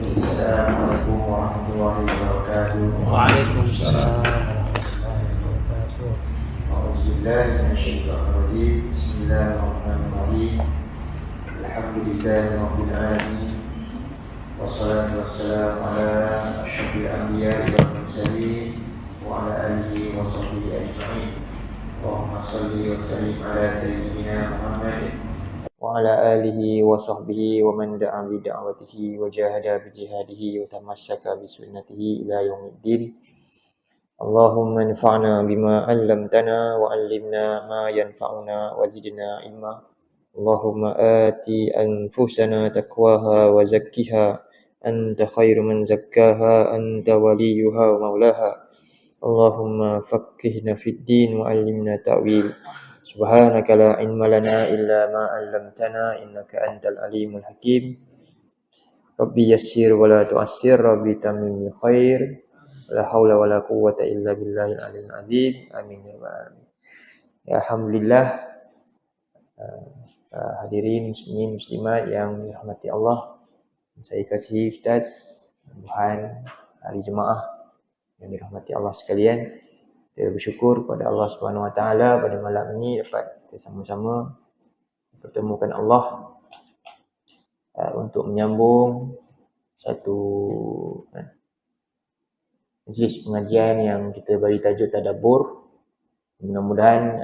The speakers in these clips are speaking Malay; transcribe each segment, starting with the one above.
Assalamualaikum warahmatullahi wabarakatuh. Waalaikumsalam warahmatullahi wabarakatuh. A'udzubillahi minasyaitonir rajim. Bismillahirrahmanirrahim. Alhamdulillahirabbil alamin. Wassalatu wassalamu ala asyrofil anbiya'i wal mursalin wa ala alihi wa sahbihi ajma'in. Allahumma shalli wa sallim ala sayyidina Muhammad wa ala alihi wa sahbihi wa man da'a bi da'watihi wa jahada bi jihadihi wa tamassaka bi sunnatihi ila yaumiddin. Allahumma anfa'na bima 'allamtana wa 'allimna ma yanfa'una wa zidna ilma. Allahumma ati anfusana taqwaha wa zakkiha anta khairu man zakkaha anta waliyuha wa maulaha. Allahumma faqqihna fid din wa 'allimna ta'wil. Subhanaka la ilma lana illa ma 'allamtana innaka antal alimul hakim. Rabbi yassir wa la tu'assir, Rabbi tamim bil khair. La haula wa la quwwata illa billahil aliyil azim. Amin ya rabbal alamin. Ya alhamdulillah, hadirin muslimin muslimat yang dirahmati Allah. Saya kasihi Ustaz, Tuhan, ahli jemaah yang dirahmati Allah sekalian. Kita bersyukur kepada Allah Subhanahu Wa Taala pada malam ini dapat kita sama-sama pertemukan Allah untuk menyambung satu majlis pengajian yang kita bagi tajuk tadabbur. Mudah-mudahan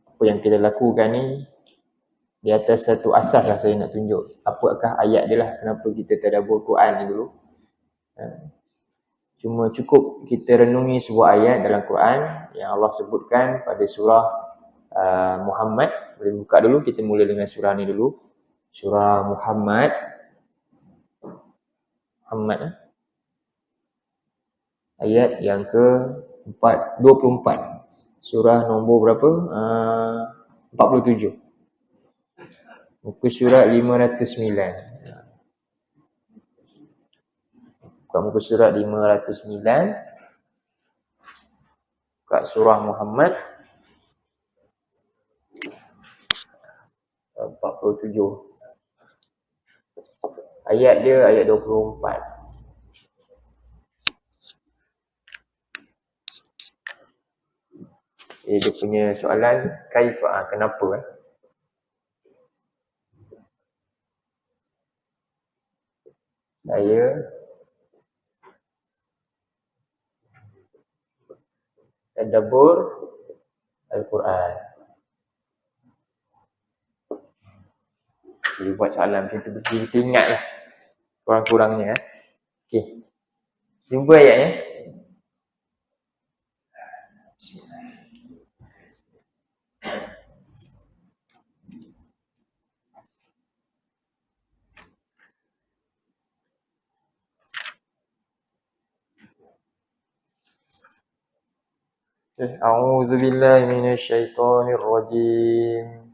apa yang kita lakukan ni di atas satu asas lah. Saya nak tunjuk apakah ayat dia lah, kenapa kita tadabbur Quran ni dulu. Cuma cukup kita renungi sebuah ayat dalam Quran yang Allah sebutkan pada surah Muhammad. Boleh buka dulu, kita mula dengan surah ni dulu. Surah Muhammad. Ayat yang ke-24. Surah nombor berapa? 47. Muka surat 509. Buka muka surat 509. Buka surah Muhammad 47. Ayat dia ayat 24. Dia punya soalan kaifa, kenapa saya tadabbur Al-Quran. Jadi buat soalan macam tu mesti kita ingat lah kurang-kurangnya. Okey, jumpa ayatnya. A'udzu billahi minasy syaithanir rajim.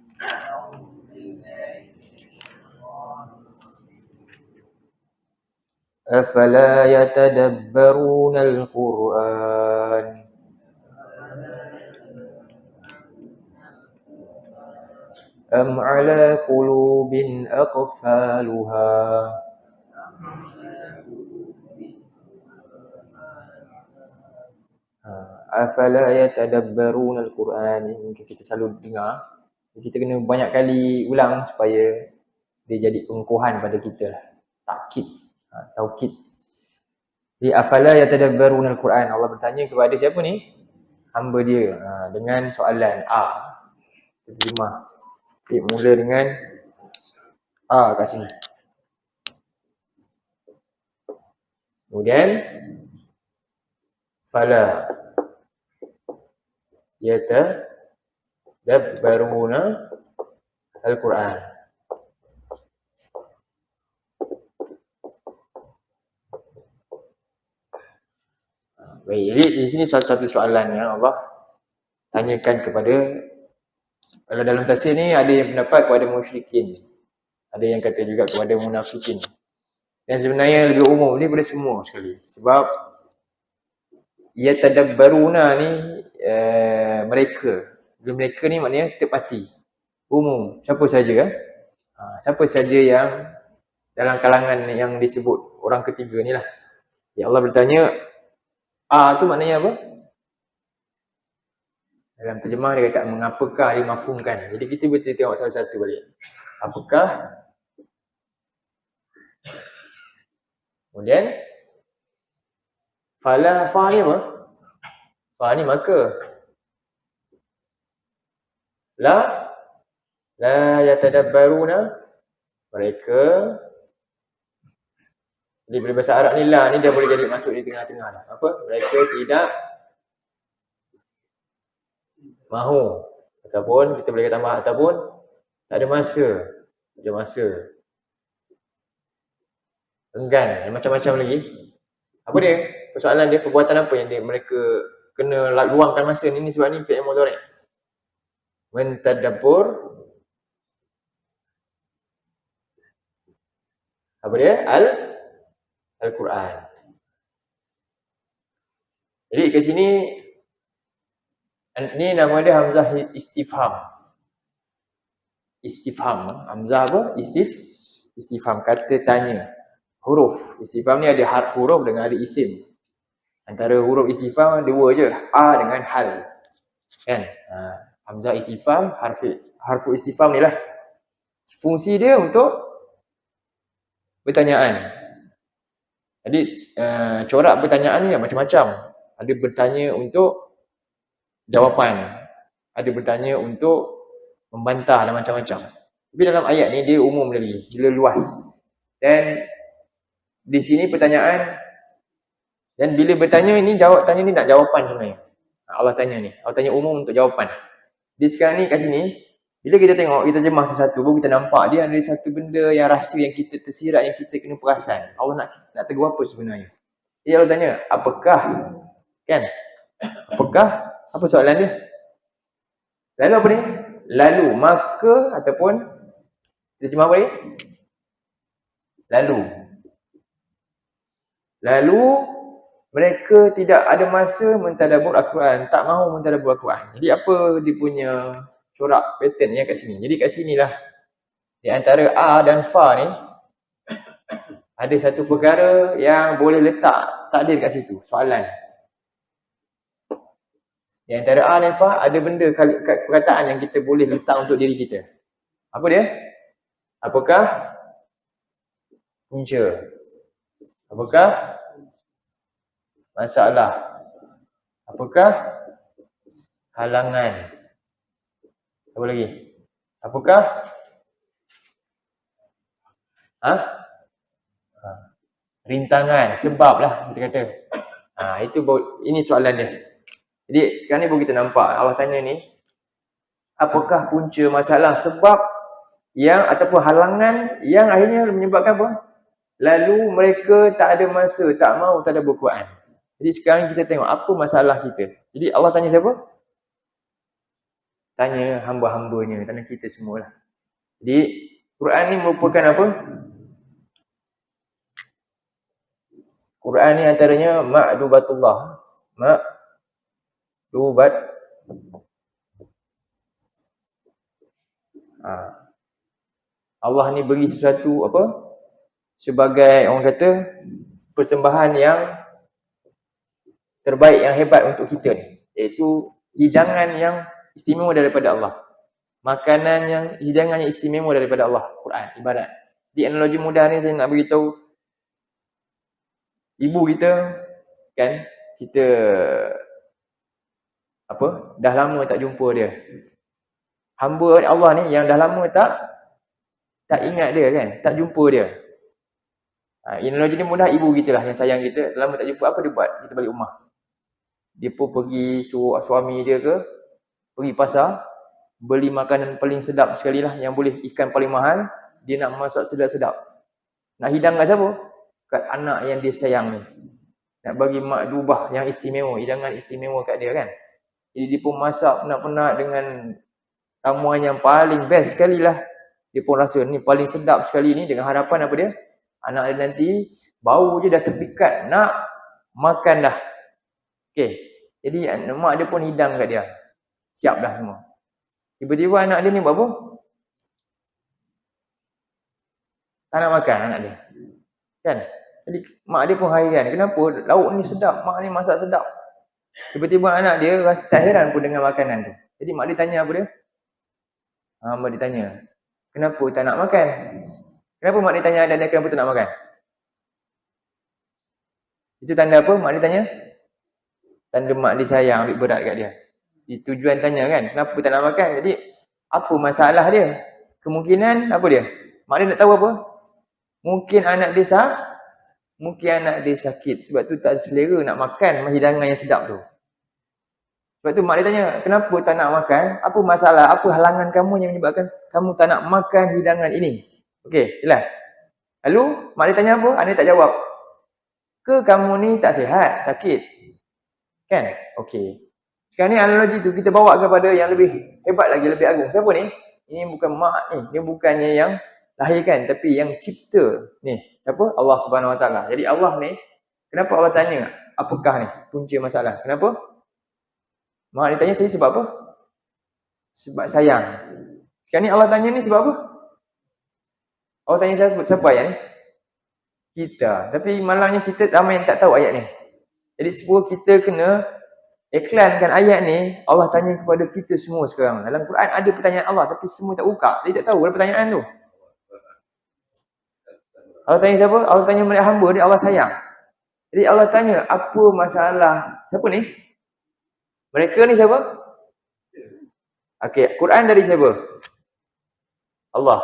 Afala yatadabbaruna al-Qur'an am 'ala qulubin aqfaluha. Afala yatadabbaruna al-Quran. Mungkin kita selalu dengar, kita kena banyak kali ulang supaya dia jadi pengukuhan pada kita lah. Taukid. Jadi afala yatadabbaruna al-Quran, Allah bertanya kepada siapa ni? Hamba dia. Dengan soalan terjemah. Okay, mula dengan kat sini. Kemudian fala yatadabbaruna al-Quran. Baik, jadi di sini satu soalan yang Allah tanyakan kepada, kalau dalam tafsir ni ada yang pendapat kepada musyrikin, ada yang kata juga kepada munafikin. Dan sebenarnya lebih umum ni pada semua sekali. Sebab yatadabbaruna ni mereka. Bila mereka ni maknanya tepati. Umum. Siapa saja Siapa saja yang dalam kalangan yang disebut orang ketiga ni lah. Ya Allah bertanya, tu maknanya apa? Dalam terjemah dia kata mengapakah dimafhumkan. Jadi kita baca tengok satu-satu balik. Apakah? Kemudian fa ni apa? Fa ni maka. La yatadabbaruna, mereka. Jadi bila bahasa Arab ni la ni dia boleh jadi masuk di tengah-tengah dah. Apa? Mereka tidak mahu, ataupun kita boleh kata tambah, ataupun tak ada masa. Ada masa. Enggan, macam-macam lagi. Apa dia? Persoalan dia, perbuatan apa yang mereka kena luangkan masa ni sebab ni fi'il mudhari'. Mentadabbur. Apa dia? Al-Quran. Jadi kat sini ni nama dia hamzah istifham. Istifham. Hamzah apa? Istifham. Kata tanya. Huruf. Istifham ni ada huruf dengan ada isim. Antara huruf istifham dua je. A dengan hal. Kan? Hamzah istifham, harfu istifham ni lah. Fungsi dia untuk pertanyaan. Jadi corak pertanyaan ni macam-macam. Ada bertanya untuk jawapan. Ada bertanya untuk membantah dan macam-macam. Tapi dalam ayat ni dia umum lagi, dia luas. Dan di sini pertanyaan, dan bila bertanya ni, tanya ni nak jawapan sebenarnya. Allah tanya ni, Allah tanya umum untuk jawapan. Di sekarang ni kat sini, bila kita tengok, kita jemah satu-satu, baru kita nampak dia ada satu benda yang rahsia yang kita tersirat, yang kita kena perasan. Allah nak tegur apa sebenarnya? Jadi Allah tanya, apakah? Kan? Apakah? Apa soalan dia? Lalu apa ni? Lalu, maka ataupun terjemah apa ni? Lalu mereka tidak ada masa mentadabbur Al-Quran, tak mahu mentadabbur Al-Quran. Jadi apa dia punya corak pattern yang kat sini? Jadi kat sinilah di antara A dan Fa ni ada satu perkara yang boleh letak takdir kat situ, soalan. Di antara A dan Fa ada benda perkataan yang kita boleh letak untuk diri kita. Apa dia? Apakah punca? Apakah masalah? Apakah halangan? Apa lagi? Apakah rintangan, sebab lah kita kata. Ini soalan dia. Jadi sekarang ni baru kita nampak Allah tanya ni, apakah punca masalah, sebab yang ataupun halangan yang akhirnya menyebabkan apa? Lalu mereka tak ada masa, tak mahu tadabbur Quran. Jadi sekarang kita tengok apa masalah kita. Jadi Allah tanya siapa? Tanya hamba-hambanya, tanya kita semualah. Jadi Quran ni merupakan apa? Quran ni antaranya ma'dubatullah. Ma'dubat. Allah ni beri sesuatu apa? Sebagai orang kata persembahan yang terbaik, yang hebat untuk kita ni, iaitu hidangan yang istimewa daripada Allah. Hidangan yang istimewa daripada Allah, Quran, ibarat. Di analogi mudah ni saya nak beritahu, ibu kita kan, kita dah lama tak jumpa dia. Hamba Allah ni yang dah lama tak ingat dia kan, tak jumpa dia. Analogi ni mudah, ibu kita lah yang sayang kita, lama tak jumpa, apa dia buat? Kita balik rumah. Dia pun pergi suruh suami dia pergi pasar, beli makanan paling sedap sekali lah, yang boleh ikan paling mahal, dia nak masak sedap-sedap. Nak hidang kat siapa? Kat anak yang dia sayang ni. Nak bagi makdubah yang istimewa, hidangan istimewa kat dia kan. Jadi dia pun masak penat-penat dengan ramuan yang paling best sekali lah. Dia pun rasa ni paling sedap sekali ni, dengan harapan apa dia? Anak dia nanti bau je dah terpikat nak makan dah. Okey. Jadi mak dia pun hidang kat dia. Siap dah semua. Tiba-tiba anak dia ni buat apa? tak nak makan anak dia. Kan? Jadi mak dia pun hairan. Kenapa lauk ni sedap, mak ni masak sedap. Tiba-tiba anak dia rasa tak heran pun dengan makanan tu. Jadi mak dia tanya apa dia? Mak dia tanya, kenapa tak nak makan? Kenapa mak dia tanya anak dia kenapa tak nak makan? Itu tanda apa mak dia tanya? Tanda mak dia sayang, ambil berat kat dia. Tujuan tanya kan, kenapa tak nak makan? Jadi, apa masalah dia? Kemungkinan apa dia? Mak dia nak tahu apa? Mungkin anak dia sakit. Sebab tu tak selera nak makan hidangan yang sedap tu. Sebab tu mak dia tanya, kenapa tak nak makan? Apa masalah? Apa halangan kamu yang menyebabkan kamu tak nak makan hidangan ini? Okey, jelas. Lalu, mak dia tanya apa? Anak tak jawab. Ke kamu ni tak sihat, sakit? Kan? Okey. Sekarang ni analogi tu kita bawa kepada yang lebih hebat lagi, lebih agung. Siapa ni? Ini bukan mak ni. Dia bukannya yang lahirkan, tapi yang cipta. Ni, siapa? Allah Subhanahu Wa Taala. Jadi Allah ni, kenapa Allah tanya? Apakah ni punca masalah? Kenapa? Mak dia tanya saya sebab apa? Sebab sayang. Sekarang ni Allah tanya ni sebab apa? Allah tanya saya siapa ayat ni? Kita. Tapi malangnya kita ramai yang tak tahu ayat ni. Jadi sebab kita kena iklankan ayat ni, Allah tanya kepada kita semua sekarang. Dalam Quran ada pertanyaan Allah tapi semua tak buka. Dia tak tahu ada pertanyaan tu. Allah tanya siapa? Allah tanya mereka hamba dia, Allah sayang. Jadi Allah tanya, apa masalah? Siapa ni? Mereka ni siapa? Okey, Quran dari siapa? Allah.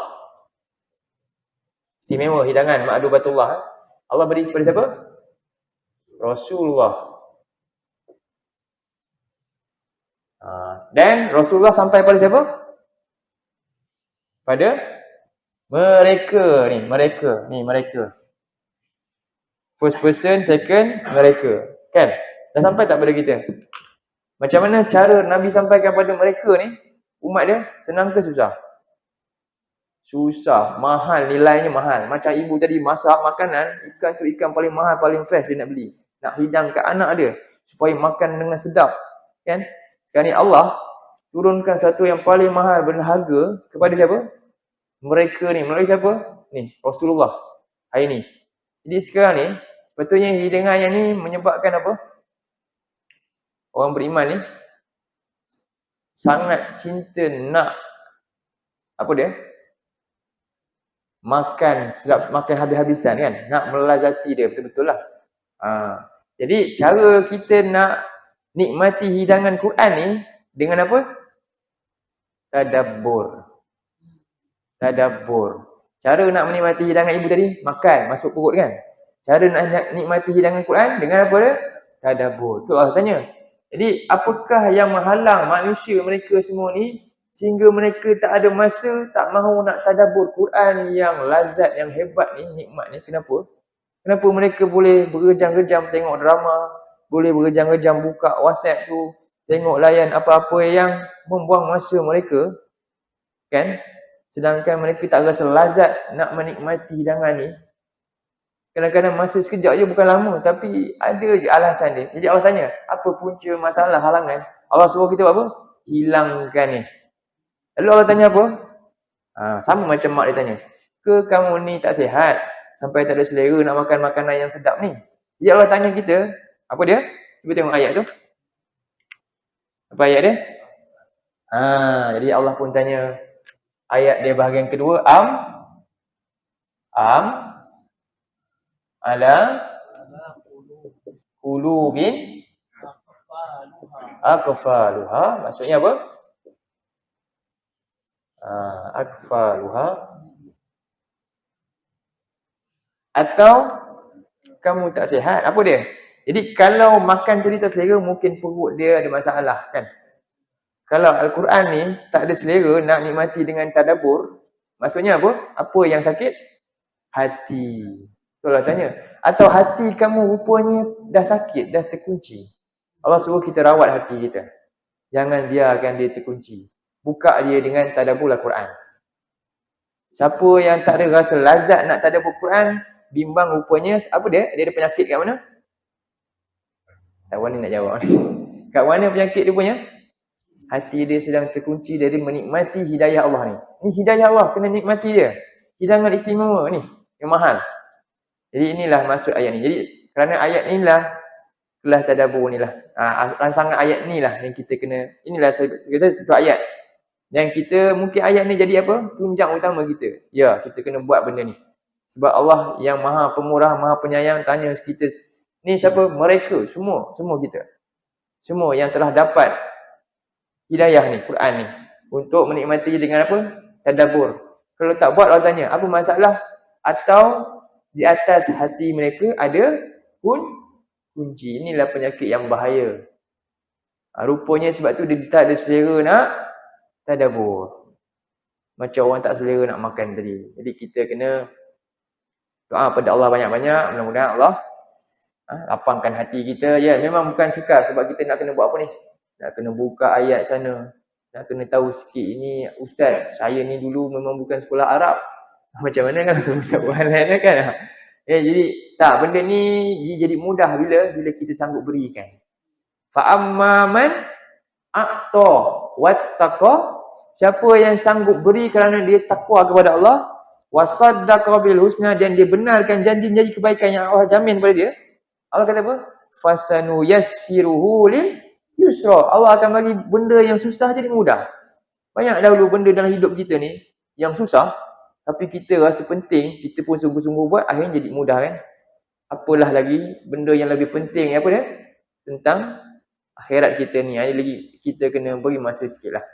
Istimewa hidangan ma'dubatullah. Allah beri kepada siapa? Rasulullah. Dan Rasulullah sampai pada siapa? Pada mereka ni, mereka. First person, second, mereka. Kan? Dah sampai tak pada kita? Macam mana cara Nabi sampaikan pada mereka ni? Umat dia, senang ke susah? Susah, mahal, nilainya mahal. Macam ibu tadi masak makanan, ikan tu ikan paling mahal, paling fresh dia nak beli. Nak hidang kat anak dia supaya makan dengan sedap. Kan? Sekarang ni Allah turunkan satu yang paling mahal, berharga kepada siapa? Mereka ni. Melalui siapa? Ni, Rasulullah. Hari ni. Jadi sekarang ni, sepatutnya hidangan yang ni menyebabkan apa? Orang beriman ni sangat cinta nak apa dia? Makan sedap, makan habis-habisan kan? Nak melazati dia, betul-betul lah. Jadi cara kita nak nikmati hidangan Quran ni dengan apa? Tadabbur. Cara nak menikmati hidangan ibu tadi, makan, masuk perut kan? Cara nak nikmati hidangan Quran dengan apa dia? Tadabbur. Tu Allah tanya. Jadi apakah yang menghalang manusia mereka semua ni sehingga mereka tak ada masa, tak mahu nak tadabbur Quran yang lazat, yang hebat ni, nikmat ni? Kenapa? Kenapa mereka boleh berjam-jam tengok drama, boleh berjam-jam buka WhatsApp tu, tengok layan apa-apa yang membuang masa mereka, kan? Sedangkan mereka tak rasa lazat nak menikmati hidangan ni. Kadang-kadang masa sekejap je, bukan lama, tapi ada je alasan dia. Jadi Allah tanya, apa punca masalah, halangan? Allah suruh kita buat apa? Hilangkan ni. Lalu Allah tanya apa? Sama macam mak dia tanya, ke kamu ni tak sihat sampai tak ada selera nak makan makanan yang sedap ni? Jadi Allah tanya kita, apa dia? Cuba tengok ayat tu. Apa ayat dia? Jadi Allah pun tanya, ayat dia bahagian kedua, ala qulubin aqfaluha. Maksudnya apa? Aqfaluha. Atau kamu tak sihat. Apa dia? Jadi kalau makan tadi tak selera, mungkin perut dia ada masalah kan? Kalau Al-Quran ni tak ada selera nak nikmati dengan tadabbur, maksudnya apa? Apa yang sakit? Hati. Itulah tanya. Atau hati kamu rupanya dah sakit, dah terkunci. Allah suruh kita rawat hati kita. Jangan biarkan dia terkunci. Buka dia dengan tadabbur Al-Quran. Siapa yang tak ada rasa lazat nak tadabbur Quran, bimbang rupanya, apa dia? Dia ada penyakit kat mana? Tak wani nak jawab. Kat mana penyakit dia punya? Hati dia sedang terkunci dari menikmati hidayah Allah ni. Ni hidayah Allah, kena nikmati dia. hidangan istimewa ni, yang mahal. Jadi inilah maksud ayat ni. Jadi kerana ayat ni lah kelas tadabbur ni lah. Rancangan ayat ni lah yang kita kena, inilah saya kata satu ayat. Yang kita, mungkin ayat ni jadi apa? Tunjang utama kita. Ya, kita kena buat benda ni. Sebab Allah yang maha pemurah, maha penyayang tanya kita, ni siapa? Mereka, semua kita. Semua yang telah dapat hidayah ni, Quran ni. Untuk menikmati dengan apa? Tadabbur. Kalau tak buat, Allah tanya, apa masalah? Atau di atas hati mereka ada kunci. Inilah penyakit yang bahaya. Rupanya sebab tu dia tak ada selera nak tadabbur. Macam orang tak selera nak makan tadi. Jadi kita kena doa pada Allah banyak-banyak. Mudah-mudahan Allah lapangkan hati kita. Ya, memang bukan sukar sebab kita nak kena buat apa ni? Nak kena buka ayat sana. Nak kena tahu sikit. Ini ustaz, saya ni dulu memang bukan sekolah Arab. Macam mana kalau tu ustaz bualan kan? Ya, jadi tak, benda ni jadi mudah bila kita sanggup berikan. Fa amman a'ta wattaqa, siapa yang sanggup beri kerana dia takwa kepada Allah, wasaddaqa bil husna, dan dia benarkan janji-janji kebaikan yang Allah jamin kepada dia. Allah kata apa? Fasanu yassiruhu lil yusra. Allah akan bagi benda yang susah jadi mudah. Banyak dahulu benda dalam hidup kita ni yang susah, tapi kita rasa penting, kita pun sungguh-sungguh buat, akhirnya jadi mudah kan. Apalah lagi benda yang lebih penting, apa dia? Tentang akhirat kita ni. Ada lagi kita kena beri masa sikit lah.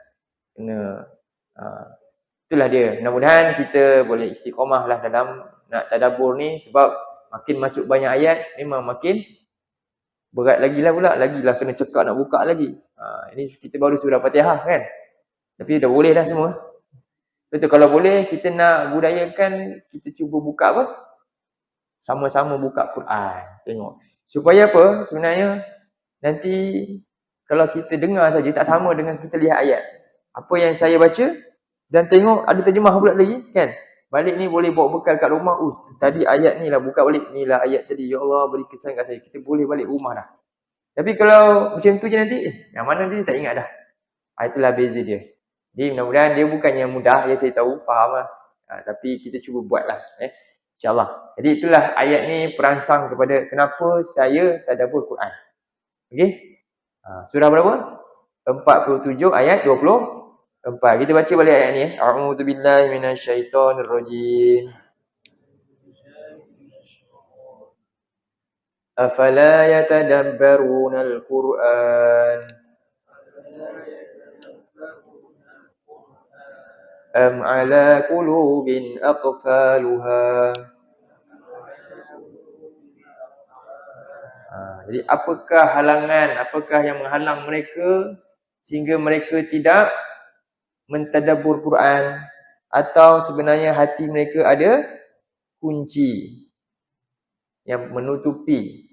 Itulah dia. Mudah-mudahan kita boleh istiqamah lah dalam nak tadabbur ni, sebab makin masuk banyak ayat, memang makin berat lagilah pula. Lagilah kena cekak nak buka lagi. Ini kita baru surah Fatihah kan. Tapi dah boleh dah semua. Betul, kalau boleh kita nak budayakan, kita cuba buka apa? Sama-sama buka Quran. Tengok. Supaya apa? Sebenarnya nanti kalau kita dengar saja tak sama dengan kita lihat ayat. Apa yang saya baca dan tengok ada terjemah pula lagi kan. Balik ni boleh bawa bekal kat rumah. Tadi ayat ni lah, buka balik. Ni lah ayat tadi. Ya Allah beri kesan kat saya. Kita boleh balik rumah dah. Tapi kalau macam tu je nanti, yang mana nanti tak ingat dah. Itulah beza dia. Jadi mudah-mudahan dia bukannya mudah, ya saya tahu, faham lah. Tapi kita cuba buat lah. InsyaAllah. Jadi itulah ayat ni perangsang kepada kenapa saya tadabbur Quran. Okey? Surah berapa? 47 ayat 24. Kita baca balik ayat ni. A'udzubillahi minasyaitonirrajim. Afala yatadabbarunal Qur'an am ala qulubin aqfaluha. Jadi apakah halangan, apakah yang menghalang mereka sehingga mereka tidak mentadabbur Quran, atau sebenarnya hati mereka ada kunci yang menutupi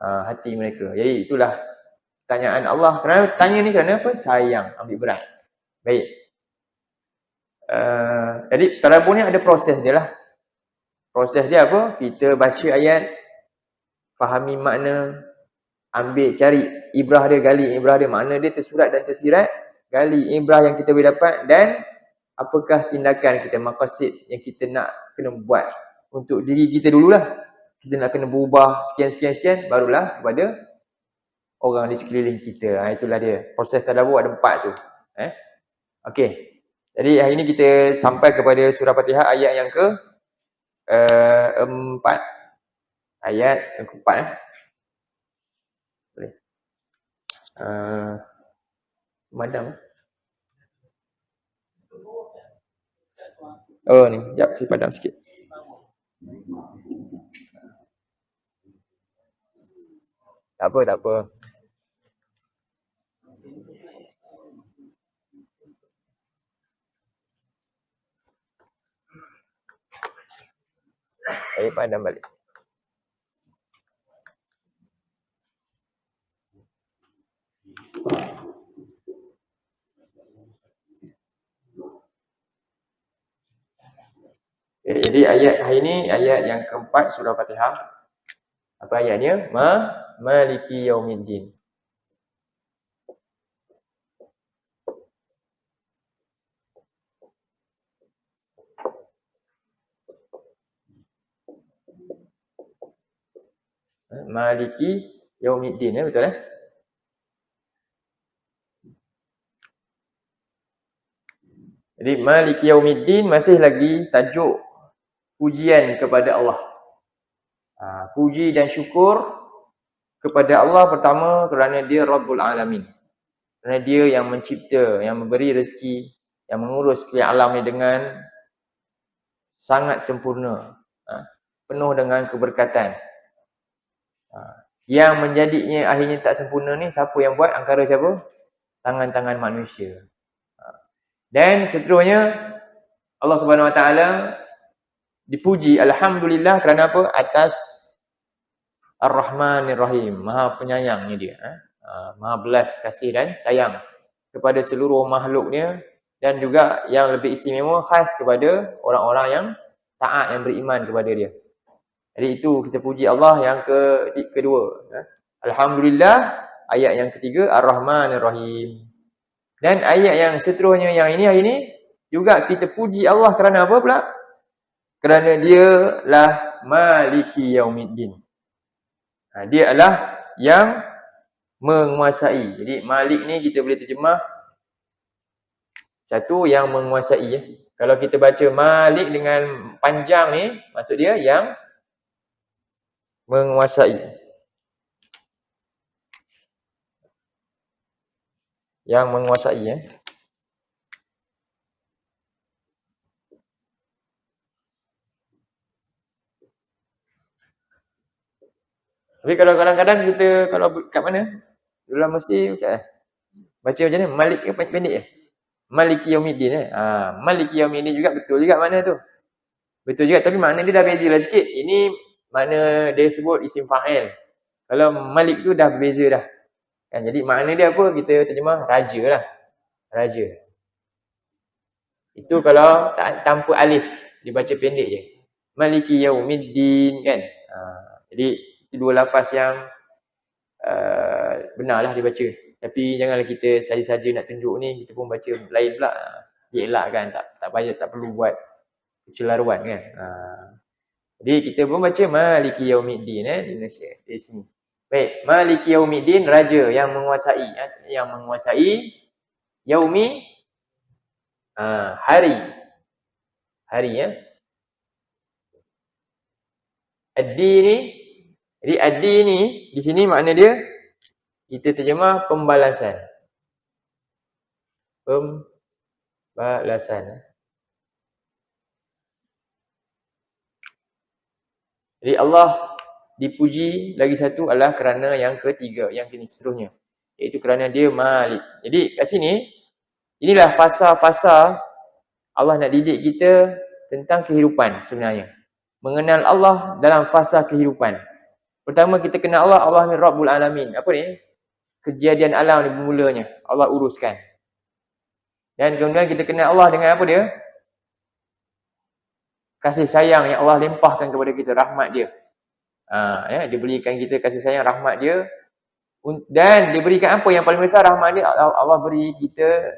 hati mereka. Jadi itulah pertanyaan Allah. Kerana tanya ni kerana apa? Sayang, ambil berat. Baik. Jadi tadabbur ni ada proses dia lah. Proses dia apa? Kita baca ayat, fahami makna, ambil, cari ibrah dia, gali ibrah dia, makna dia tersurat dan tersirat, gali ibrah yang kita boleh dapat, dan apakah tindakan kita, maqasid yang kita nak kena buat untuk diri kita dululah. Kita nak kena berubah sekian, barulah kepada orang di sekeliling kita. Itulah dia. Proses tadabbur ada 4 tu. Okey. Jadi hari ini kita sampai kepada surah Fatihah ayat yang ke 4. Ayat yang keempat boleh. Madam. Oh ni, sekejap saya padam sikit. Tak apa. Saya padam balik. Jadi ayat hari ini ayat yang keempat surah Fatihah. Apa ayatnya? Maliki yaumiddin. Maliki Yaumiddin, betul eh? Jadi Maliki Yaumiddin masih lagi tajuk pujian kepada Allah. Puji dan syukur kepada Allah pertama kerana dia Rabbul Alamin. Kerana dia yang mencipta, yang memberi rezeki, yang mengurus sekalian alam ni dengan sangat sempurna. Penuh dengan keberkatan. Yang menjadinya akhirnya tak sempurna ni siapa yang buat? Angkara siapa? Tangan-tangan manusia. Dan seterusnya Allah Subhanahu Wa Taala dipuji alhamdulillah kerana apa? Atas Ar-Rahmanir Rahim, Maha penyayangnya dia, Maha belas kasih dan sayang kepada seluruh makhluknya, dan juga yang lebih istimewa khas kepada orang-orang yang taat, yang beriman kepada dia. Jadi itu kita puji Allah yang kedua. Alhamdulillah, ayat yang ketiga Ar-Rahmanir Rahim. Dan ayat yang seterusnya yang ini hari ini juga kita puji Allah kerana apa pula? Kerana dia lah Maliki Yaumiddin. Dia adalah yang menguasai. Jadi Malik ni kita boleh terjemah satu yang menguasai. Kalau kita baca Malik dengan panjang ni, maksud dia yang menguasai. Yang menguasai Tapi kalau kadang-kadang kita kalau kat mana? Dalam Mesir macam baca macam ni, Malik ke pendek Maliki Yaumiddin Maliki Yaumiddin juga betul juga makna tu. Betul juga, tapi makna dia dah beza lah sikit. Ini makna dia sebut isim fa'il. Kalau Malik tu dah berbeza dah. Kan, jadi makna dia apa? Kita terjemah raja lah. Raja. Itu kalau tanpa alif, dibaca pendek je. Maliki Yaumiddin kan. Jadi itu dua lafaz yang benarlah dibaca. Tapi janganlah kita saja-saja nak tunjuk ni, kita pun baca lain pula. Dia elak kan, tak payah, tak perlu buat kecelaruan kan. Jadi kita pun baca Maliki Yaumiddin di Malaysia, di sini. Baik, Maliki Yaumiddin, raja yang menguasai, yang menguasai yaumi, hari. Hari ya. Ad-dini. Jadi ad-dini di sini makna dia kita terjemah pembalasan. Pembalasan. Jadi Allah dipuji lagi satu adalah kerana yang ketiga, yang kini seterusnya, iaitu kerana dia Malik. Jadi kat sini inilah fasa-fasa Allah nak didik kita tentang kehidupan sebenarnya. Mengenal Allah dalam fasa kehidupan. Pertama kita kenal Allah, Allah ni Rabbul Alamin. Apa ni? Kejadian alam ni bermulanya Allah uruskan. Dan kemudian kita kenal Allah dengan apa dia? Kasih sayang yang Allah limpahkan kepada kita, rahmat dia. Dia berikan kita kasih sayang, rahmat dia. Dan diberikan apa yang paling besar rahmat dia? Allah beri kita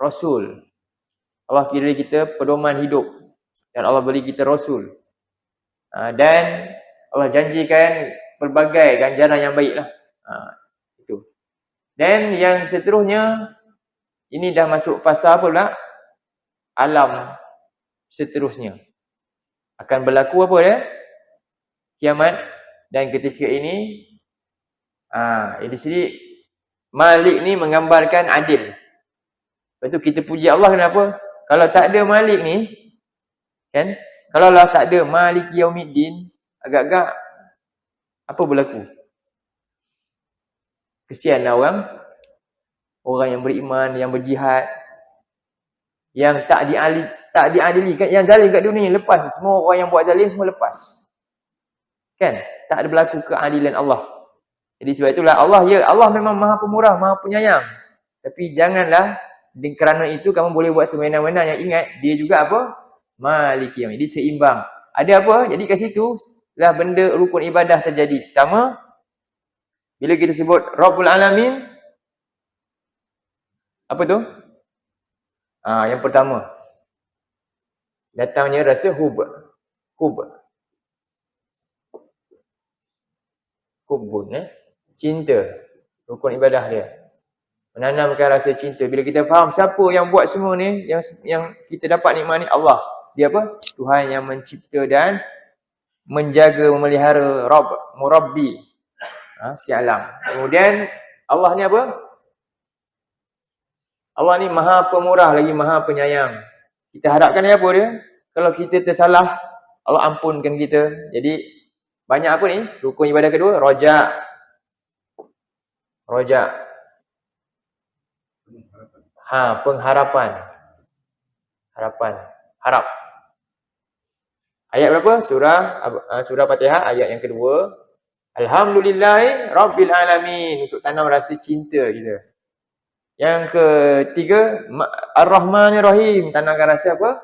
Rasul. Allah beri kita pedoman hidup. Dan Allah beri kita Rasul. Dan Allah janjikan pelbagai ganjaran yang baik lah. Itu. Dan yang seterusnya, ini dah masuk fasa apa pula? Alam seterusnya. Akan berlaku apa dia? Kiamat. Dan ketika ini, di sini Malik ni menggambarkan adil. Lepas tu kita puji Allah kenapa? Kalau tak ada Malik ni, kan? Kalau Allah tak ada Maliki Yaumiddin, agak-agak apa berlaku? Kesianlah orang yang beriman, yang berjihad, yang tak diadili kan, yang zalim kat dunia lepas, semua orang yang buat zalim semua lepas. Kan? Tak ada berlaku keadilan Allah. Jadi sebab itulah Allah memang Maha Pemurah, Maha Penyayang. Tapi janganlah kerana itu kamu boleh buat semena-mena. Yang ingat dia juga apa? Maliki Yaumiddin. Jadi seimbang. Ada apa? Jadi kat situ lah benda rukun ibadah terjadi. Pertama, bila kita sebut Rabbul Alamin, apa tu? Yang pertama, datangnya rasa hub. Hubbun, cinta. Rukun ibadah dia. Menanamkan rasa cinta. Bila kita faham siapa yang buat semua ni, yang kita dapat nikmat ni, Allah. Dia apa? Tuhan yang mencipta dan menjaga, memelihara, Murabbi. Sekian alam. Kemudian Allah ni apa? Allah ni maha pemurah lagi maha penyayang. Kita harapkan dia apa dia? Kalau kita tersalah, Allah ampunkan kita. Jadi banyak apa ni? Rukun ibadah kedua, roja. Pengharapan. Harap. Ayat berapa? Surah Fatihah ayat yang kedua. Alhamdulillahi Rabbil Alamin. Untuk tanam rasa cinta kita. Yang ketiga, Ar-Rahmanir Rahim. Tanamkan rasa apa?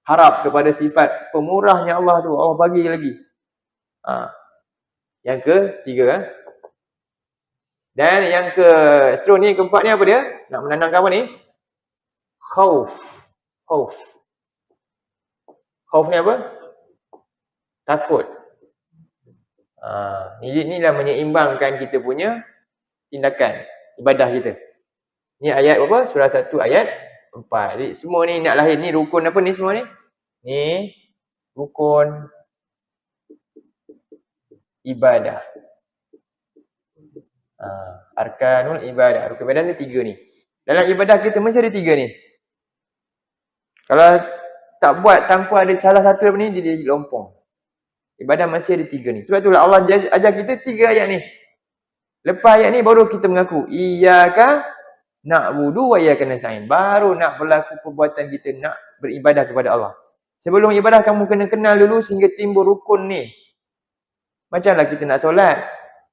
Harap kepada sifat pemurahnya Allah tu. Allah bagi lagi. Yang ketiga. Dan yang seterusnya, keempat ni apa dia? Nak menanamkan apa ni? Khauf ni apa? Takut. Inilah menyeimbangkan kita punya tindakan ibadah kita. Ni ayat berapa? Surah 1 ayat 4. Jadi semua ni nak lahir ni rukun apa ni semua ni? Ni rukun ibadah. Arkanul ibadah. Rukun ibadah ni 3 ni. Dalam ibadah kita mesti ada 3 ni. Kalau tak buat tanpa ada salah satu ni, dia lompong. Ibadah masih ada 3 ni. Sebab itulah Allah ajar kita 3 ayat ni. Lepas ayat ni baru kita mengaku iyyaka na'budu wa iyyaka nasta'in. Baru nak berlaku perbuatan kita nak beribadah kepada Allah. Sebelum ibadah kamu kena kenal dulu sehingga timbul rukun ni. Macamlah kita nak solat.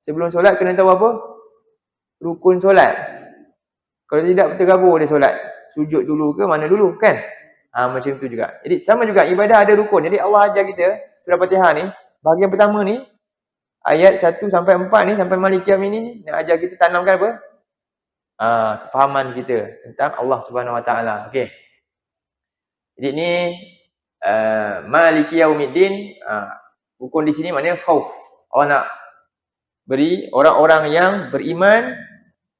Sebelum solat kena tahu apa? Rukun solat. Kalau tidak tergabur dia solat. Sujud dulu ke mana dulu kan? Macam tu juga. Jadi sama juga ibadah ada rukun. Jadi Allah ajar kita surah Fatihah ni, bahagian pertama ni ayat 1 sampai 4 ni sampai Maliki Yaumiddin ni nak ajar kita tanamkan apa? Kefahaman kita tentang Allah Subhanahu Wa Taala. Okey. Jadi ni Maliki Yaumiddin, rukun di sini maknanya khauf. Allah nak beri orang-orang yang beriman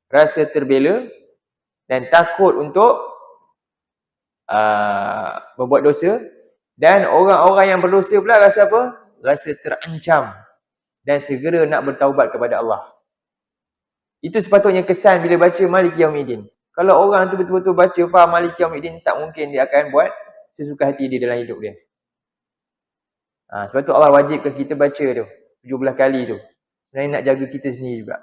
rasa terbela dan takut untuk berbuat dosa, dan orang-orang yang berdosa pula rasa apa? Rasa terancam dan segera nak bertaubat kepada Allah. Itu sepatutnya kesan bila baca Maliki Yaumiddin. Kalau orang tu betul-betul baca faham Maliki Yaumiddin, tak mungkin dia akan buat sesuka hati dia dalam hidup dia. Sebab tu Allah wajibkan kita baca tu 17 kali tu. Sebenarnya nak jaga kita sendiri juga.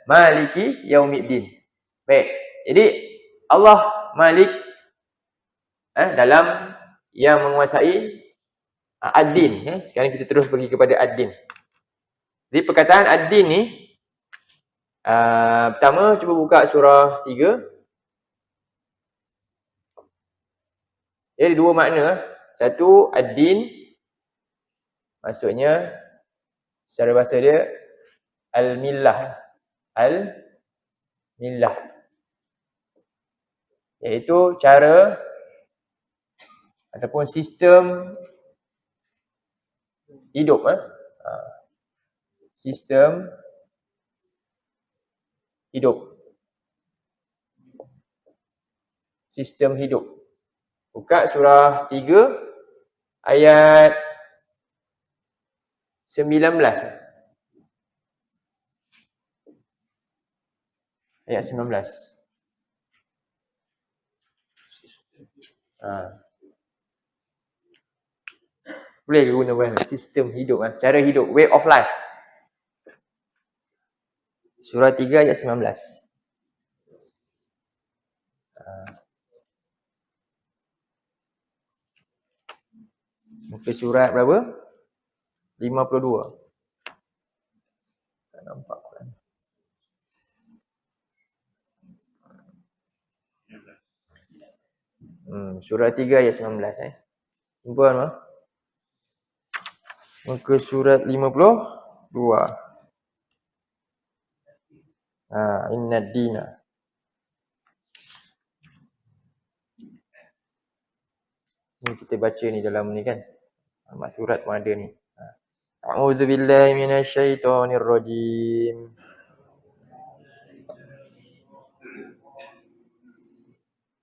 Maliki Yaumiddin. Baik. Jadi Allah Malik dalam yang menguasai ad-din. Sekarang kita terus pergi kepada ad-din. Jadi perkataan ad-din ni, pertama cuba buka surah 3. Dia ada 2 makna. Satu, ad-din. Maksudnya, secara bahasa dia, al-millah. Al-millah. Iaitu cara ataupun sistem hidup. Sistem hidup. Sistem hidup. Buka surah 3 ayat 19. Ayat 19. Boleh ke guna sistem hidup, cara hidup, way of life. Surah 3 ayat 19. Muka surat berapa? 52. Tak nampak kan? Surah 3 ayat 19. Jumpa kan? Muka surat 52. Inna dina. Ni kita baca ni dalam ni kan. Mak surat pun ada ni. أعوذ بالله من الشيطان الرجيم.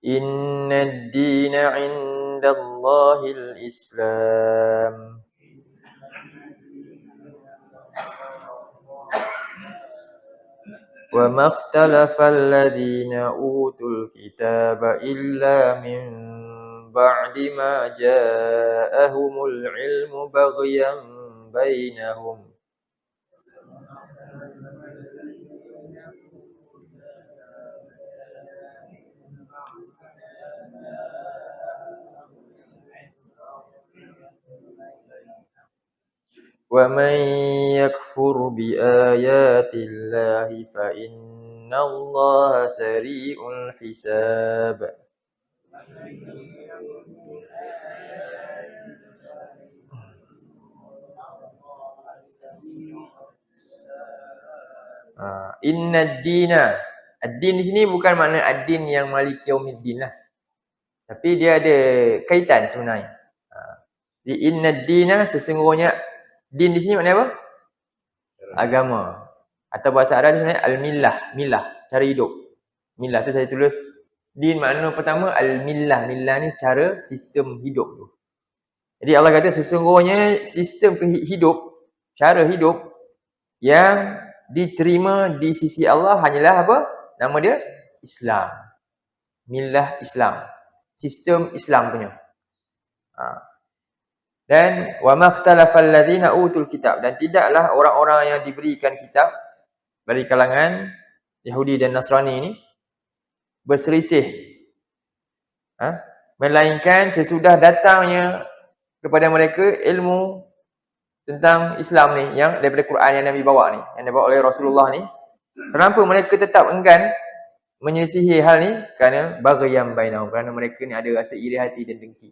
إن الدين عند الله الإسلام. وما اختلف الذين أوتوا الكتاب إلا من بعد ما جاءهم العلم بغيا بينهم. ومن يكفر بآيات الله فإن الله سريع الحساب. Inna dina. Ad-din di sini bukan makna ad-din yang maliki yaumiddin lah. Tapi dia ada kaitan sebenarnya. Di inna dina, sesungguhnya din di sini makna apa? Agama. Atau bahasa Arab sebenarnya al-millah, millah, cara hidup. Millah tu saya tulis. Din makna pertama al-millah. Millah ni cara sistem hidup tu. Jadi Allah kata sesungguhnya sistem hidup, cara hidup yang diterima di sisi Allah hanyalah apa? Nama dia Islam. Millah Islam. Sistem Islam punya. Dan wa makhtalafal ladzina utul kitab, dan tidaklah orang-orang yang diberikan kitab dari kalangan Yahudi dan Nasrani ini berselisih. Melainkan sesudah datangnya kepada mereka ilmu tentang Islam ni, yang daripada Quran yang Nabi bawa ni, yang dibawa oleh Rasulullah ni. Kenapa mereka tetap enggan menyelisihi hal ni? Kerana baghyan bainahum, kerana mereka ni ada rasa iri hati dan dengki.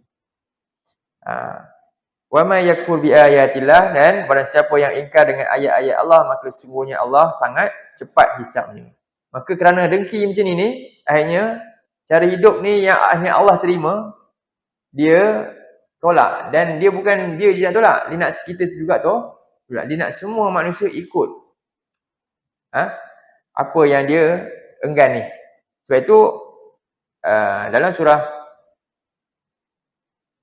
Wa may yakfur bi ayatillah, dan barang siapa yang ingkar dengan ayat-ayat Allah, maka sesungguhnya Allah sangat cepat hisabnya. Maka kerana dengki macam ni, akhirnya cara hidup ni yang akhirnya Allah terima, dia tolak. Dan dia bukan dia je yang tolak, dia nak kita juga tolak. Dia nak semua manusia ikut apa yang dia enggan ni. Sebab itu dalam surah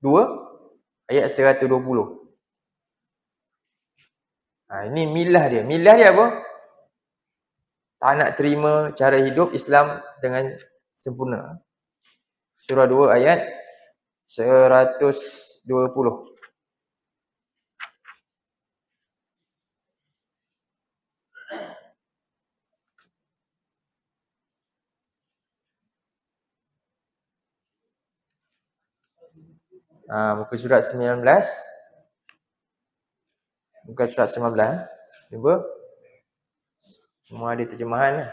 2 ayat 120. Ini milah dia. Milah dia apa? Tak nak terima cara hidup Islam dengan sempurna. Surah 2 ayat 120. Muka surat 19. Muka surat 19. Cuba. Semua ada terjemahan lah.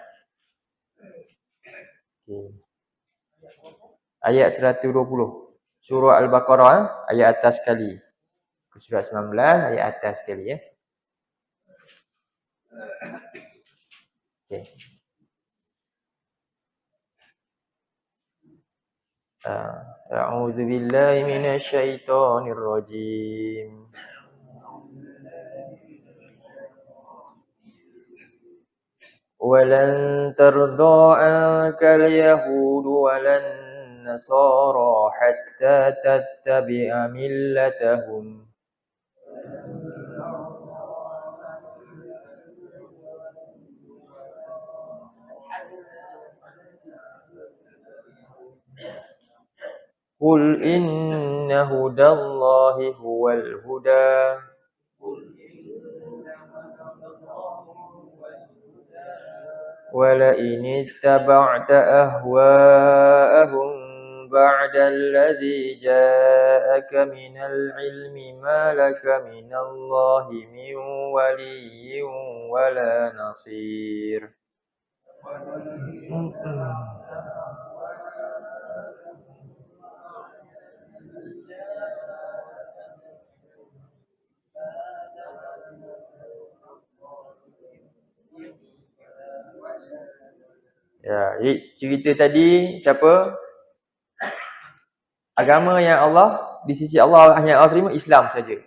Okay. Ayat 120. Surah Al-Baqarah, ayat atas sekali. Muka surat 19, ayat atas sekali ya. Okay. A'udzu billahi minasyaitonir rajim. Walan tarda ankal yahudu walan nasara hatta tattabi'a millatahum. Qul inna hudallahi huwal huda. Wala in ittaba'ta ahwa'ahum ba'da alladhi ja'aka minal ilmi ma laka minallahi min waliyyin wala nasir. Ya, jadi cerita tadi siapa? Agama yang Allah, di sisi Allah hanya Allah terima Islam saja.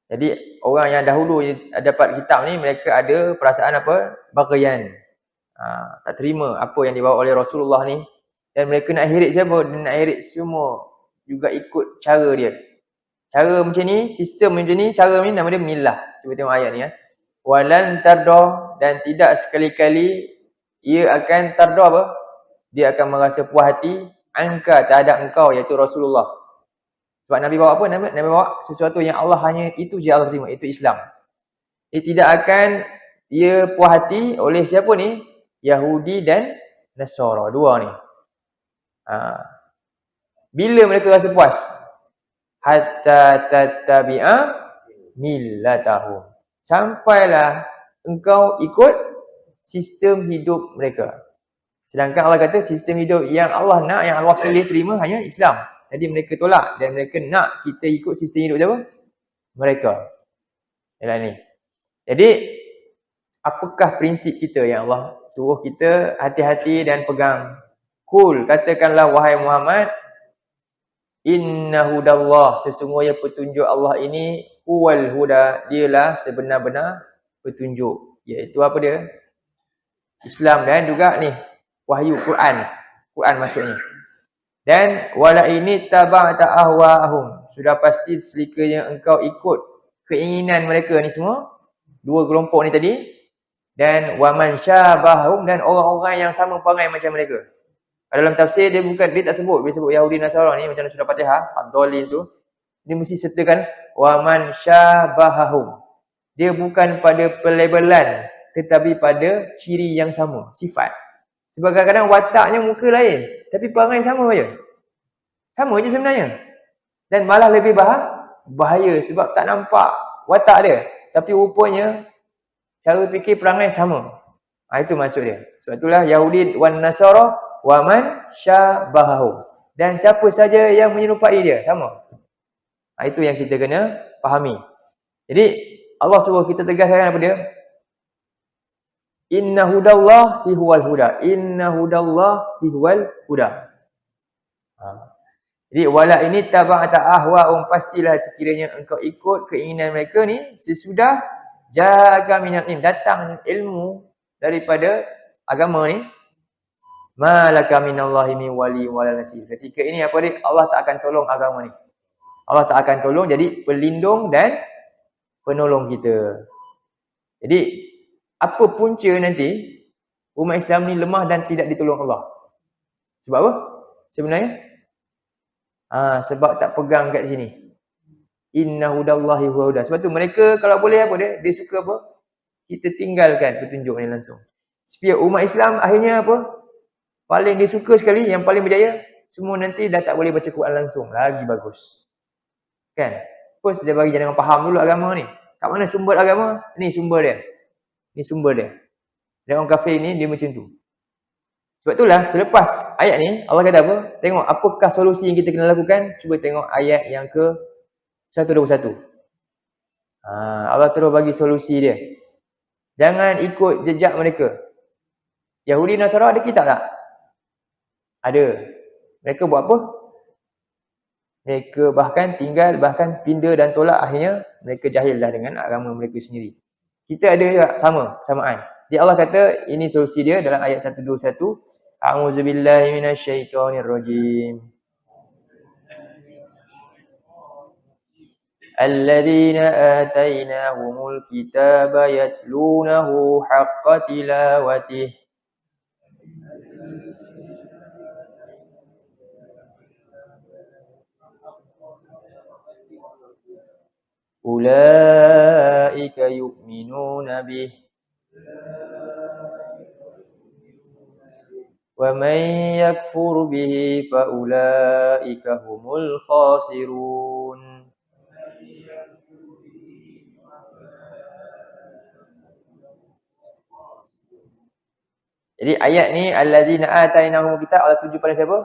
Jadi orang yang dahulu dapat kitab ni mereka ada perasaan apa? Baghyan. Tak terima apa yang dibawa oleh Rasulullah ni, dan mereka nak heret siapa? Dia nak heret semua juga ikut cara dia. Cara macam ni, sistem macam ni, cara ni nama dia millah. Cuba tengok ayat ni ya. Walan tarda, dan tidak sekali-kali ia akan tarda apa? Dia akan merasa puas hati angka terhadap engkau, iaitu Rasulullah. Sebab Nabi bawa apa? Nabi bawa sesuatu yang Allah hanya itu je Allah terima, itu Islam. Dia tidak akan dia puas hati oleh siapa ni? Yahudi dan Nasara, dua ni. Bila mereka rasa puas? Hatta tattabi'a millatahum. Sampailah engkau ikut sistem hidup mereka. Sedangkan Allah kata sistem hidup yang Allah nak, yang Allah pilih terima hanya Islam. Jadi mereka tolak dan mereka nak kita ikut sistem hidup siapa? Mereka. Ialah ni. Jadi apakah prinsip kita yang Allah suruh kita hati-hati dan pegang? Qul, katakanlah wahai Muhammad, inna hudallah, sesungguhnya petunjuk Allah ini huwal huda, dialah sebenar-benar petunjuk. Iaitu apa dia? Islam dan juga ni wahyu Quran. Quran maksudnya. Dan wala ini taba'ta ahwa'ahum, sudah pasti sekiranya engkau ikut keinginan mereka ni semua, dua kelompok ni tadi, dan waman syabahum, dan orang-orang yang sama perangai macam mereka. Dalam tafsir dia tak sebut, dia sebut Yahudi Nasara ni macam surah Fatihah, ad-dallin tu, dia mesti sertakan waman syabahum. Dia bukan pada pelabelan tetapi pada ciri yang sama, sifat. Sebab kadang-kadang wataknya muka lain, tapi perangai sama saja. Sama je sebenarnya. Dan malah lebih bahaya sebab tak nampak watak dia, tapi rupanya cara fikir perangai sama. Itu maksud dia. Sebab itulah Yahudi wan Nasara wa man syabahahu. Dan siapa saja yang menyerupai dia, sama. Itu yang kita kena fahami. Jadi Allah suruh kita tegaskan apa dia? Inna hudallahi huwal huda. Inna hudallahi huwal huda. Jadi wala ini taba'ata ahwa'um, pastilah sekiranya engkau ikut keinginan mereka ni sesudah jaga minal ilm, datang ilmu daripada agama ni, malaka minallahi min wali wala nasir. Ketika ini apa dia? Allah tak akan tolong agama ni. Allah tak akan tolong jadi pelindung dan penolong kita. Jadi apa punca nanti umat Islam ni lemah dan tidak ditolong Allah? Sebab apa? Sebenarnya sebab tak pegang kat sini. Inna hudallahi huwa huda. Sebab tu mereka kalau boleh apa dia suka apa? Kita tinggalkan petunjuk ni langsung. Supaya umat Islam akhirnya apa? Paling dia suka sekali, yang paling berjaya, semua nanti dah tak boleh baca Quran langsung. Lagi bagus. Kan? First dia bagi jangan faham dulu agama ni. Kat mana sumber agama? Ni sumber dia. Ni sumber dia. Dan orang kafir ni dia macam tu. Sebab itulah selepas ayat ni Allah kata apa? Tengok apakah solusi yang kita kena lakukan. Cuba tengok ayat yang ke 121. Allah terus bagi solusi dia. Jangan ikut jejak mereka. Yahudi Nasara ada kitab tak? Ada. Mereka buat apa? Mereka bahkan pindah dan tolak, akhirnya mereka jahil dah dengan agama mereka sendiri. Kita ada juga samaan. Jadi Allah kata ini solusi dia dalam ayat 121. A'udzubillahi minasyaitonirrajim. Alladzina atainahumul kitaba yatlunahu haqqa tilawatih. Ulaika yu'minuna bih. Wa man yakfur bihi fa ulaika humul khasirun. Jadi ayat ni allazina atainahumul kitab, Allah tuju pada siapa?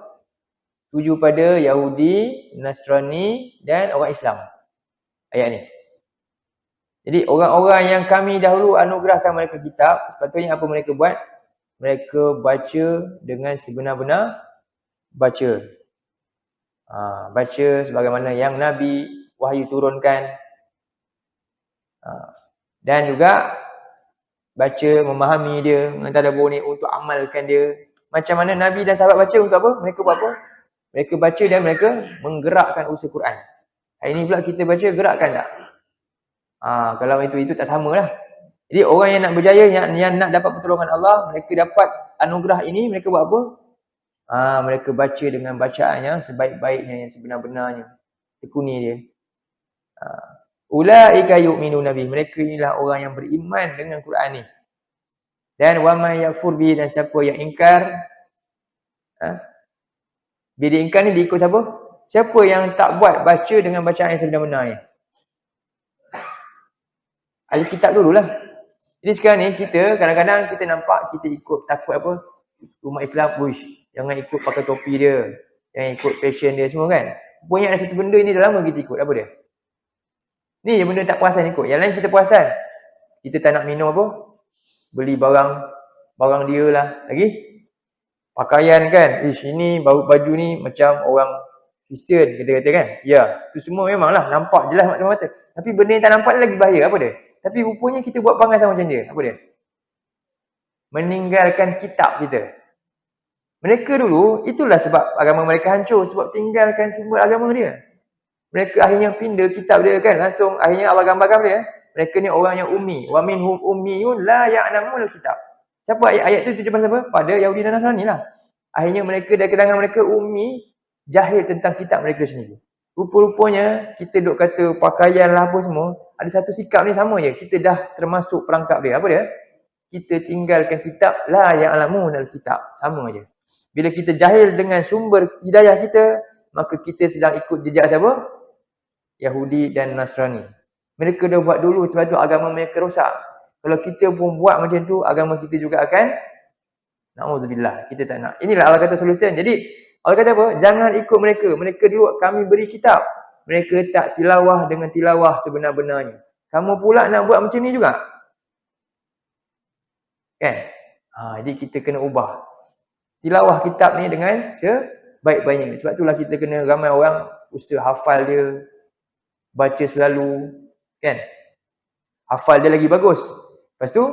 Tuju pada Yahudi, Nasrani dan orang Islam. Ayat ni. Jadi orang-orang yang kami dahulu anugerahkan mereka kitab, sepatutnya apa mereka buat? Mereka baca dengan sebenar-benar baca. Baca sebagaimana yang Nabi wahyu turunkan. Dan juga baca, memahami dia, mentadabbur ni untuk amalkan dia. Macam mana Nabi dan sahabat baca untuk apa? Mereka buat apa? Mereka baca dan mereka menggerakkan usaha Quran. Hari ni pula kita baca, gerakkan tak? Kalau itu tak samalah. Jadi orang yang nak berjaya, yang nak dapat pertolongan Allah, mereka dapat anugerah ini, mereka buat apa? Mereka baca dengan bacaan yang sebaik-baiknya, yang sebenar-benarnya. Tekuni dia. Ulaika yu'minuna bihi. Mereka inilah orang yang beriman dengan Quran ni. Dan wa may yakfur bihi, dan siapa yang ingkar, bila ingkar ni diikut siapa? Siapa yang tak buat baca dengan bacaan yang sebenar-benarnya? Ahli kitab dululah. Jadi sekarang ni kita kadang-kadang kita nampak kita ikut takut apa? Umat Islam push. Jangan ikut pakai topi dia. Jangan ikut fashion dia semua kan. Punya ada satu benda ni dah lama kita ikut. Apa dia? Ni je benda tak perasan ikut. Yang lain kita perasan. Kita tak nak minum apa? Beli barang dia lah. Lagi? Pakaian kan. Ini baju ni macam orang Kristian kata-kata kan. Ya. Tu semua memanglah nampak jelas mata-mata. Tapi benda yang tak nampak ni lagi bahaya. Apa dia? Tapi rupanya kita buat perangai sama macam dia. Apa dia? Meninggalkan kitab kita. Mereka dulu, itulah sebab agama mereka hancur. Sebab tinggalkan sumber agama dia. Mereka akhirnya pindah kitab dia kan. Langsung akhirnya Allah gambarkan dia. Mereka ni orang yang ummi. Wa minhum ummiyun la ya'lamul kitab. Siapa ayat tu tujuh pasal apa? Pada Yahudi dan Nasrani lah. Akhirnya mereka dari kalangan mereka ummi, jahil tentang kitab mereka sendiri. Rupa-rupanya kita duk kata pakaian lah apa semua. Ada satu sikap ni sama je. Kita dah termasuk perangkap dia. Apa dia? Kita tinggalkan kitab la ya'lamunal kitab. Sama je. Bila kita jahil dengan sumber hidayah kita, maka kita sedang ikut jejak siapa? Yahudi dan Nasrani. Mereka dah buat dulu sebab tu agama mereka rosak. Kalau kita pun buat macam tu, agama kita juga akan na'udzubillah. Kita tak nak. Inilah Allah kata solution. Jadi Allah kata apa? Jangan ikut mereka. Mereka dulu kami beri kitab. Mereka tak tilawah dengan tilawah sebenar-benarnya. Kamu pula nak buat macam ni juga? Kan? Jadi kita kena ubah. Tilawah kitab ni dengan sebaik-baiknya. Sebab itulah kita kena ramai orang usaha hafal dia. Baca selalu. Kan? Hafal dia lagi bagus. Lepas tu,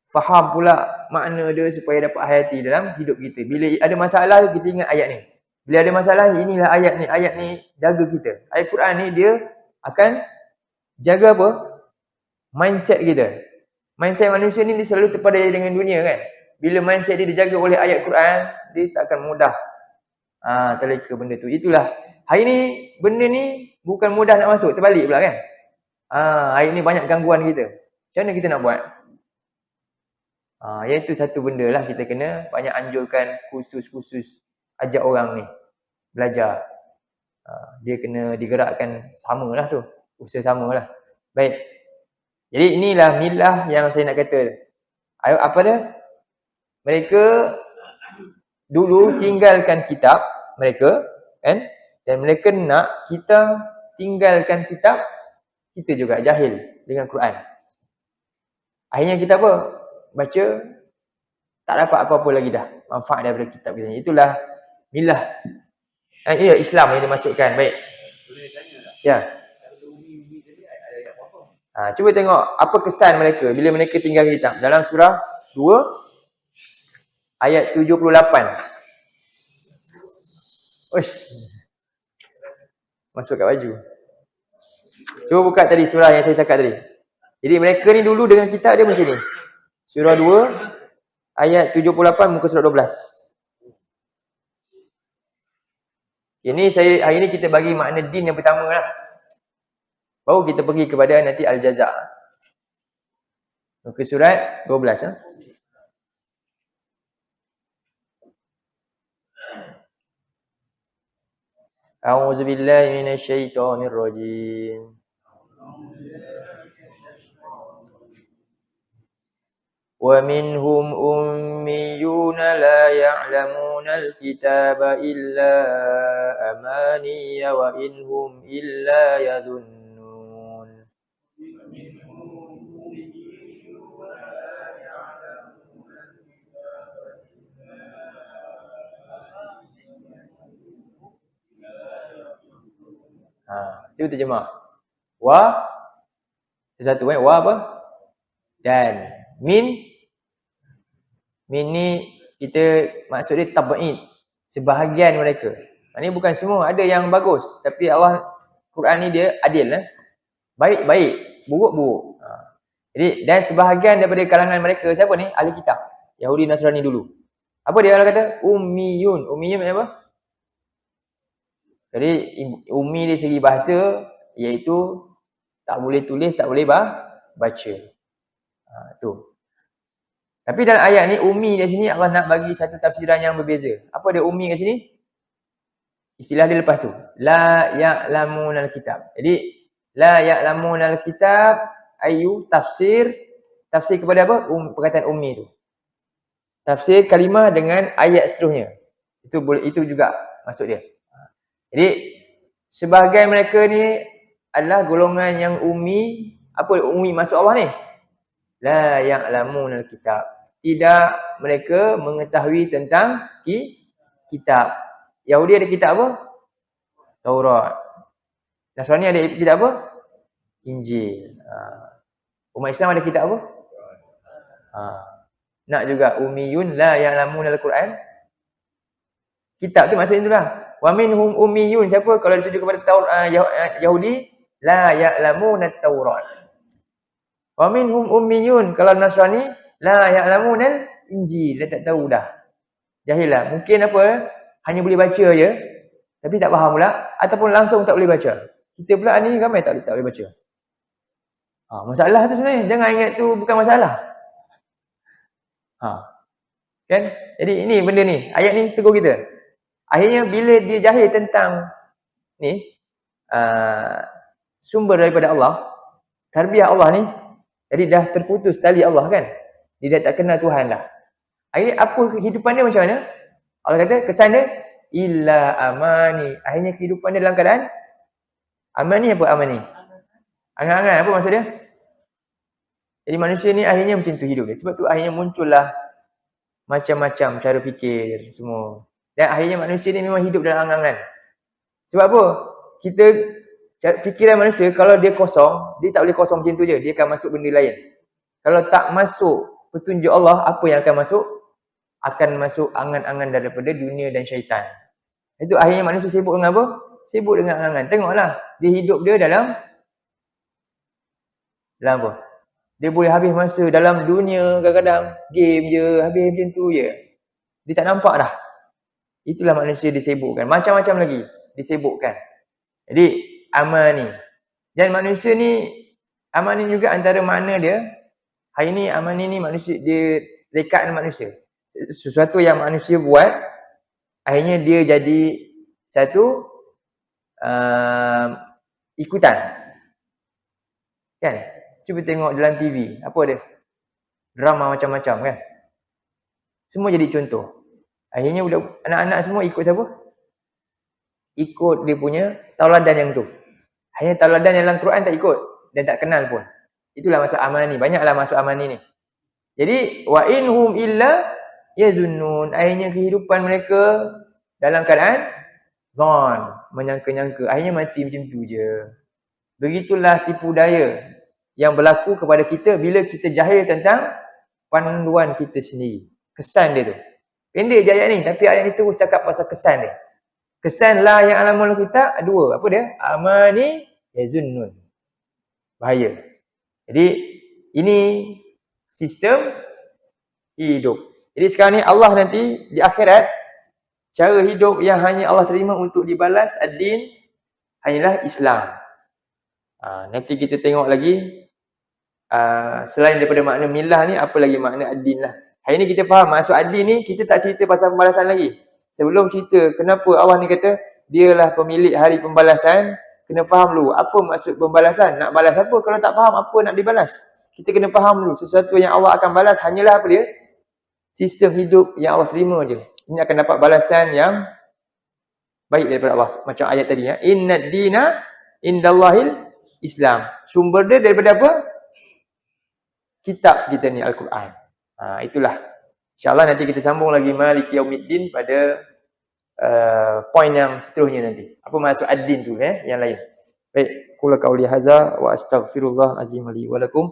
faham pula makna dia supaya dapat hayati dalam hidup kita. Bila ada masalah, kita ingat ayat ni. Bila ada masalah, inilah ayat ni. Ayat ni jaga kita. Ayat Quran ni dia akan jaga apa? Mindset kita. Mindset manusia ni dia selalu terpada dengan dunia kan. Bila mindset dia dijaga oleh ayat Quran, dia tak akan mudah terleka benda tu. Itulah. Hari ni, benda ni bukan mudah nak masuk. Terbalik pula kan. Hari ni banyak gangguan kita. Macam mana kita nak buat? Iaitu satu benda lah kita kena banyak anjurkan khusus-khusus ajak orang ni belajar. Dia kena digerakkan samalah tu. Usaha samalah. Baik. Jadi inilah milah yang saya nak kata. Apa dia? Mereka dulu tinggalkan kitab mereka kan, dan mereka nak kita tinggalkan kitab kita juga, jahil dengan Quran. Akhirnya kita apa? Baca tak dapat apa-apa lagi dah manfaat daripada kitab kita. Itulah milah. Ini Islam yang dimasukkan. Baik. Ya. Cuba tengok apa kesan mereka bila mereka tinggal kitab. Dalam surah 2 ayat 78. Uish. Masuk kat baju. Cuba buka tadi surah yang saya cakap tadi. Jadi mereka ni dulu dengan kitab dia macam ni. Surah 2 ayat 78 muka surat 12. Ini hari ni kita bagi makna din yang pertama lah. Baru kita pergi kepada nanti Al-Jaza. Muka surat 12. A'udzu billahi minasyaitonir rajim. Wa minhum ummiyuna la ya'lamunal kitaba illa amaniya wa inhum illa yadhunnun. Cuba terjemah. Sesuatu wa apa? Dan. Min ni kita maksud dia tab'id. Sebahagian mereka. Ini bukan semua, ada yang bagus. Tapi Allah Quran ni dia adil lah. Baik, buruk. Jadi dan sebahagian daripada kalangan mereka siapa ni? Ahli kitab. Yahudi Nasrani dulu. Apa dia Allah kata? Ummiyun. Ummiyun maksudnya apa? Jadi ummi dari segi bahasa iaitu tak boleh tulis, tak boleh baca. Tu. Tapi dalam ayat ni ummi di sini Allah nak bagi satu tafsiran yang berbeza. Apa dia ummi kat sini? Istilah dia lepas tu. La ya'lamunal kitab. Jadi la ya'lamunal kitab ayu tafsir kepada apa? Perkataan ummi tu. Tafsir kalimah dengan ayat seterusnya. Itu juga maksud dia. Jadi sebahagian mereka ni adalah golongan yang ummi. Apa ummi maksud Allah ni? La ya'lamunal kitab. Tidak mereka mengetahui tentang kitab. Yahudi ada kitab apa? Taurat. Nasrani ada kitab apa? Injil. Umat Islam ada kitab apa? Nak juga ummiyun la ya'lamunal Quran. Kitab tu maksud itulah. Wa minhum ummiyun. Siapa kalau dituju kepada Yahudi la ya'lamunat Taurat. Wa minhum ummiyun. Kalau Nasrani la ya'lamunal Injil. Dia tak tahu dah. Jahil lah. Mungkin apa? Hanya boleh baca je. Tapi tak faham pula. Ataupun langsung tak boleh baca. Kita pula ni ramai tak boleh baca. Masalah tu sebenarnya. Jangan ingat tu bukan masalah. Kan? Jadi ini benda ni. Ayat ni tegur kita. Akhirnya bila dia jahil tentang ni. Sumber daripada Allah. Tarbiyah Allah ni. Jadi dah terputus tali Allah kan. Dia dah tak kenal Tuhan dah. Akhirnya apa kehidupan dia macam mana? Allah kata kesan dia illa amani. Akhirnya kehidupan dia dalam keadaan amani apa amani? Angan-angan apa maksud dia? Jadi manusia ni akhirnya macam tu hidup dia. Sebab tu akhirnya muncullah macam-macam cara fikir semua. Dan akhirnya manusia ni memang hidup dalam angan-angan. Sebab apa? Fikiran manusia kalau dia kosong, dia tak boleh kosong macam tu je. Dia akan masuk benda lain. Kalau tak masuk petunjuk Allah, apa yang akan masuk? Akan masuk angan-angan daripada dunia dan syaitan. Itu akhirnya manusia sibuk dengan apa? Sibuk dengan angan-angan. Tengoklah, dia hidup dia dalam apa? Dia boleh habis masa dalam dunia kadang-kadang game je, habis macam tu je. Dia tak nampak dah. Itulah manusia disibukkan. Macam-macam lagi disibukkan. Jadi amani. Dan manusia ni amani juga antara makna dia. Hari ni amani ni manusia dia rekat dengan manusia. Sesuatu yang manusia buat akhirnya dia jadi satu ikutan. Kan? Cuba tengok dalam TV, apa dia? Drama macam-macam kan? Semua jadi contoh. Akhirnya anak-anak semua ikut siapa? Ikut dia punya tauladan yang tu. Akhirnya tauladan yang dalam Quran tak ikut dan tak kenal pun. Itulah maksud amani. Banyaklah maksud amani ni. Jadi wa inhum illa yazunnun. Akhirnya kehidupan mereka dalam keadaan zon, menyangka-nyangka. Akhirnya mati macam tu je. Begitulah tipu daya yang berlaku kepada kita bila kita jahil tentang panduan kita sendiri. Kesan dia tu. Pendek je ayat ni, tapi ayat ni terus cakap pasal kesan dia. Kesan la yang alamul kita dua. Apa dia? Amani yazunnun. Bahaya. Jadi ini sistem hidup. Jadi sekarang ni Allah nanti di akhirat cara hidup yang hanya Allah terima untuk dibalas ad-din hanyalah Islam. Nanti kita tengok lagi selain daripada makna milah ni apa lagi makna ad-din lah. Hari ni kita faham maksud ad-din ni, kita tak cerita pasal pembalasan lagi. Sebelum cerita kenapa Allah ni kata dialah pemilik hari pembalasan, kena faham dulu apa maksud pembalasan. Nak balas apa kalau tak faham apa nak dibalas? Kita kena faham dulu sesuatu yang Allah akan balas hanyalah apa dia? Sistem hidup yang Allah terima je. Ini akan dapat balasan yang baik daripada Allah. Macam ayat tadi ya. Innad dina indallahil Islam. Sumber dia daripada apa? Kitab kita ni Al-Quran. Itulah. InsyaAllah nanti kita sambung lagi Maliki Yaumiddin pada poin yang seterusnya nanti. Apa maksud ad-din tu yang lain. Baik. Aqulu qawli hadza wa astaghfirullah azim li wa lakum.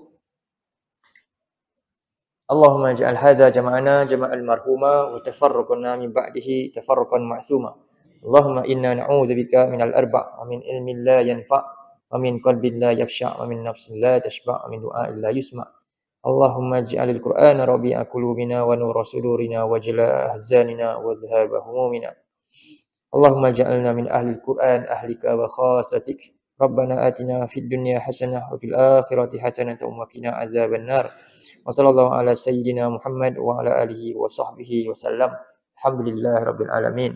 Allahumma ij'al hadza jama'ana jama'al marhuma wa tafarraqna min ba'dihi tafarraqan ma'suma. Allahumma inna na'udzubika minal arba' wa min ilmin la yanfa' wa min qalbin la yakhsha' wa min nafsin la tashba' wa min du'a'in la yusma'. Allahumma ij'alil Qur'ana rabi'a qulubina wa nura sudurina wa jalaa ahzanina wa dhahaba humumina. Allahumma ij'alna min ahlil Qur'an ahlika wa khasatik. Rabbana atina fid dunya hasanah wa fil akhirati hasanah wa qina azaban nar. Wa sallallahu ala sayyidina Muhammad wa ala alihi wa sahbihi wa sallam. Alhamdulillahirabbil alamin.